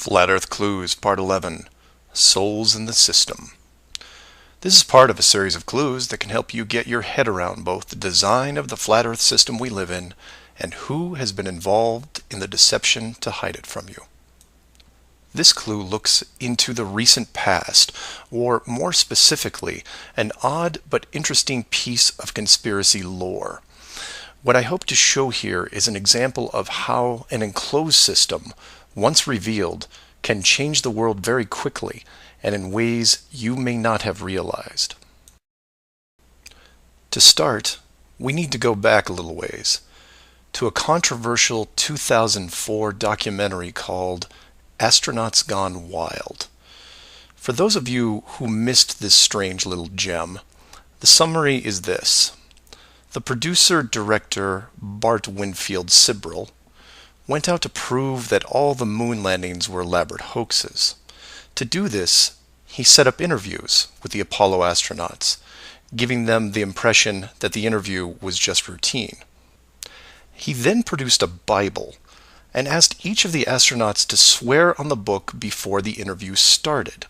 Flat Earth Clues, Part 11, Souls in the System. This is part of a series of clues that can help you get your head around both the design of the flat Earth system we live in and who has been involved in the deception to hide it from you. This clue looks into the recent past, or more specifically, an odd but interesting piece of conspiracy lore. What I hope to show here is an example of how an enclosed system, once revealed, can change the world very quickly and in ways you may not have realized. To start, we need to go back a little ways to a controversial 2004 documentary called Astronauts Gone Wild. For those of you who missed this strange little gem, the summary is this. The producer-director Bart Winfield Sibrel went out to prove that all the moon landings were elaborate hoaxes. To do this, he set up interviews with the Apollo astronauts, giving them the impression that the interview was just routine. He then produced a Bible and asked each of the astronauts to swear on the book before the interview started.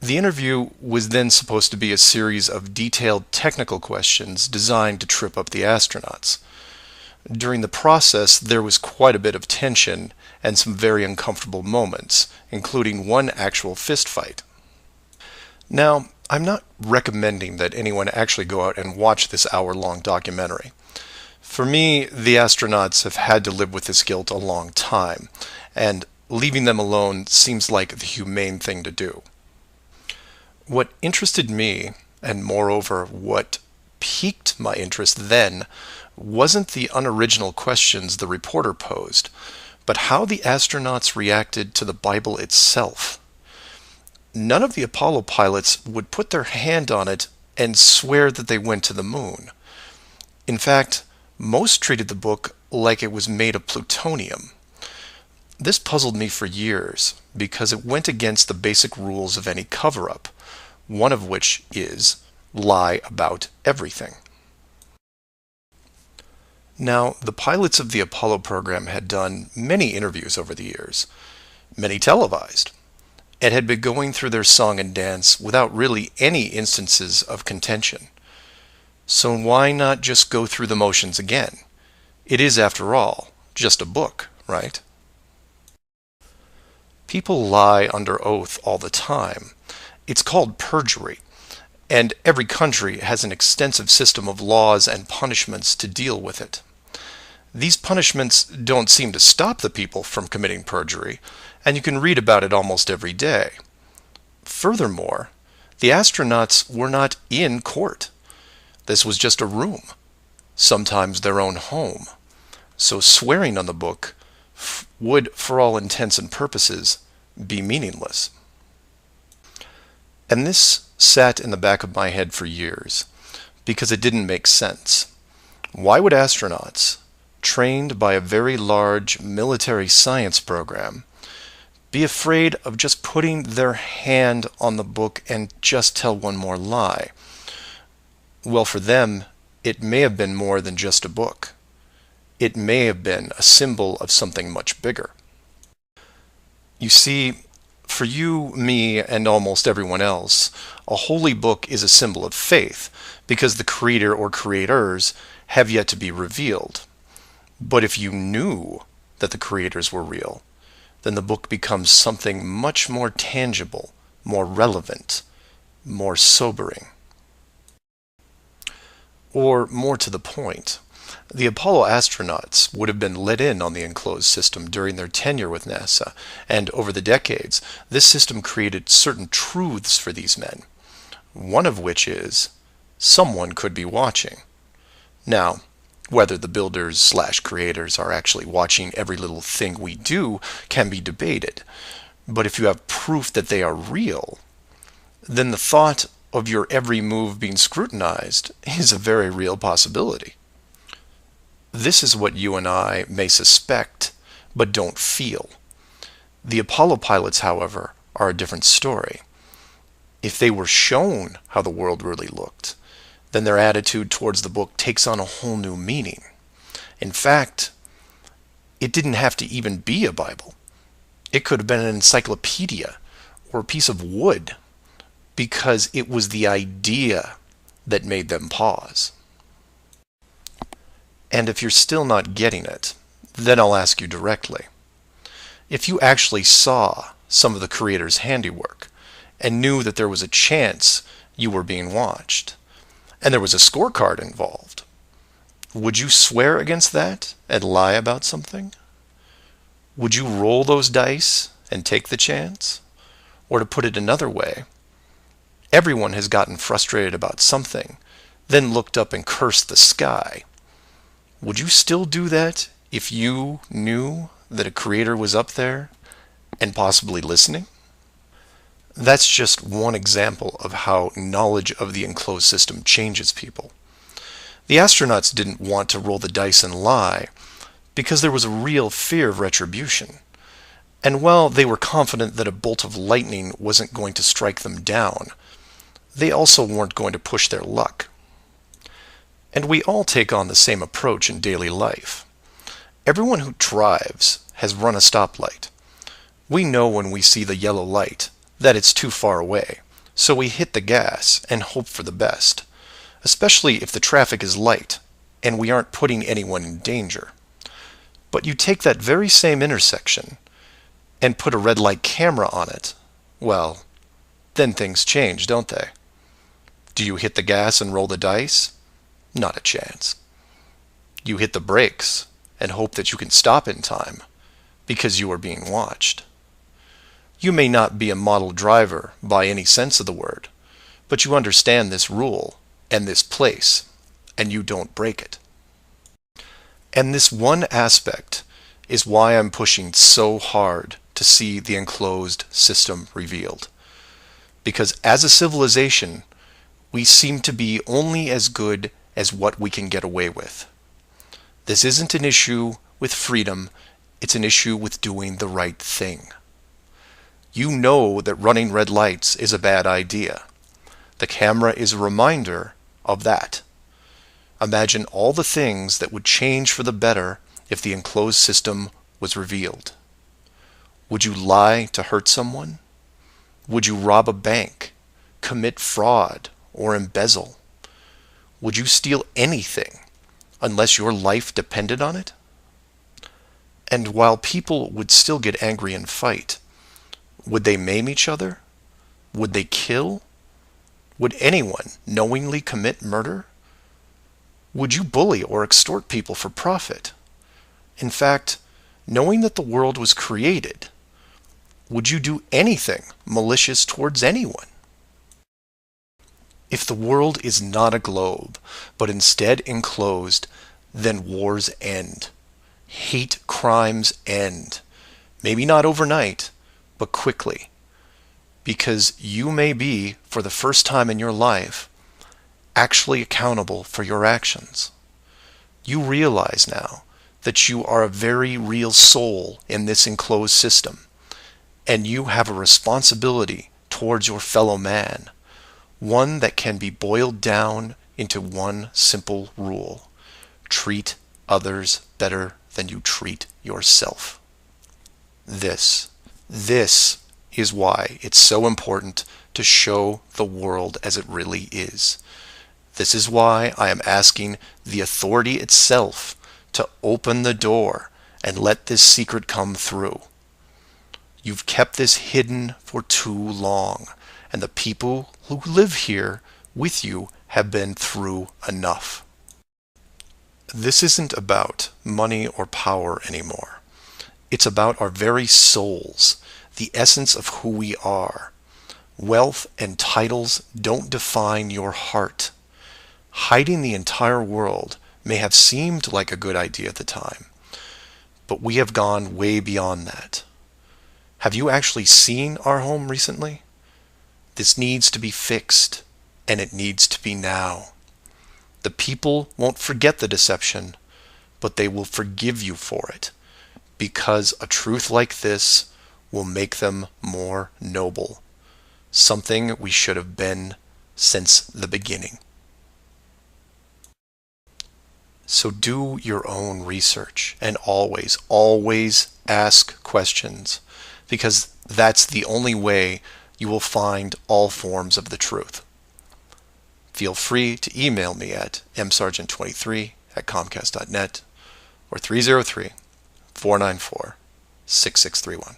The interview was then supposed to be a series of detailed technical questions designed to trip up the astronauts. During the process, there was quite a bit of tension and some very uncomfortable moments, including one actual fist fight. Now, I'm not recommending that anyone actually go out and watch this hour-long documentary. For me, the astronauts have had to live with this guilt a long time, and leaving them alone seems like the humane thing to do. What interested me, and moreover what piqued my interest then, wasn't the unoriginal questions the reporter posed, but how the astronauts reacted to the Bible itself. None of the Apollo pilots would put their hand on it and swear that they went to the moon. In fact, most treated the book like it was made of plutonium. This puzzled me for years because it went against the basic rules of any cover-up, one of which is lie about everything. Now, the pilots of the Apollo program had done many interviews over the years, many televised, and had been going through their song and dance without really any instances of contention. So why not just go through the motions again? It is, after all, just a book, right? People lie under oath all the time. It's called perjury, and every country has an extensive system of laws and punishments to deal with it. These punishments don't seem to stop the people from committing perjury, and you can read about it almost every day. Furthermore, the astronauts were not in court. This was just a room, sometimes their own home. So swearing on the book would, for all intents and purposes, be meaningless. And this sat in the back of my head for years, because it didn't make sense. Why would astronauts, trained by a very large military science program, be afraid of just putting their hand on the book and just tell one more lie? Well, for them, it may have been more than just a book. It may have been a symbol of something much bigger. You see, for you, me, and almost everyone else, a holy book is a symbol of faith because the creator or creators have yet to be revealed. But if you knew that the creators were real, then the book becomes something much more tangible, more relevant, more sobering. Or more to the point, the Apollo astronauts would have been let in on the enclosed system during their tenure with NASA, and over the decades, this system created certain truths for these men, one of which is, someone could be watching. Now, whether the builders/creators are actually watching every little thing we do can be debated, but if you have proof that they are real, then the thought of your every move being scrutinized is a very real possibility. This is what you and I may suspect, but don't feel. The Apollo pilots, however, are a different story. If they were shown how the world really looked, then their attitude towards the book takes on a whole new meaning. In fact, it didn't have to even be a Bible. It could have been an encyclopedia or a piece of wood, because it was the idea that made them pause. And if you're still not getting it, then I'll ask you directly. If you actually saw some of the creator's handiwork and knew that there was a chance you were being watched, and there was a scorecard involved, would you swear against that and lie about something? Would you roll those dice and take the chance? Or to put it another way, everyone has gotten frustrated about something, then looked up and cursed the sky. Would you still do that if you knew that a creator was up there and possibly listening? That's just one example of how knowledge of the enclosed system changes people. The astronauts didn't want to roll the dice and lie because there was a real fear of retribution. And while they were confident that a bolt of lightning wasn't going to strike them down, they also weren't going to push their luck. And we all take on the same approach in daily life. Everyone who drives has run a stoplight. We know when we see the yellow light that it's too far away, so we hit the gas and hope for the best, especially if the traffic is light and we aren't putting anyone in danger. But you take that very same intersection and put a red light camera on it, well, then things change, don't they? Do you hit the gas and roll the dice? Not a chance. You hit the brakes and hope that you can stop in time because you are being watched. You may not be a model driver by any sense of the word, but you understand this rule and this place, and you don't break it. And this one aspect is why I'm pushing so hard to see the enclosed system revealed. Because as a civilization, we seem to be only as good as what we can get away with. This isn't an issue with freedom, it's an issue with doing the right thing. You know that running red lights is a bad idea. The camera is a reminder of that. Imagine all the things that would change for the better if the enclosed system was revealed. Would you lie to hurt someone? Would you rob a bank, commit fraud, or embezzle? Would you steal anything unless your life depended on it? And while people would still get angry and fight, would they maim each other? Would they kill? Would anyone knowingly commit murder? Would you bully or extort people for profit? In fact, knowing that the world was created, would you do anything malicious towards anyone? If the world is not a globe, but instead enclosed, then wars end. Hate crimes end. Maybe not overnight, but quickly. Because you may be, for the first time in your life, actually accountable for your actions. You realize now that you are a very real soul in this enclosed system, and you have a responsibility towards your fellow man, one that can be boiled down into one simple rule: treat others better than you treat yourself. This is why it's so important to show the world as it really is. This is why I am asking the authority itself to open the door and let this secret come through. You've kept this hidden for too long, and the people who live here with you have been through enough. This isn't about money or power anymore. It's about our very souls, the essence of who we are. Wealth and titles don't define your heart. Hiding the entire world may have seemed like a good idea at the time, but we have gone way beyond that. Have you actually seen our home recently? This needs to be fixed, and it needs to be now. The people won't forget the deception, but they will forgive you for it, because a truth like this will make them more noble, something we should have been since the beginning. So do your own research, and always ask questions. because that's the only way you will find all forms of the truth. Feel free to email me at msargent23@comcast.net or 303-494-6631.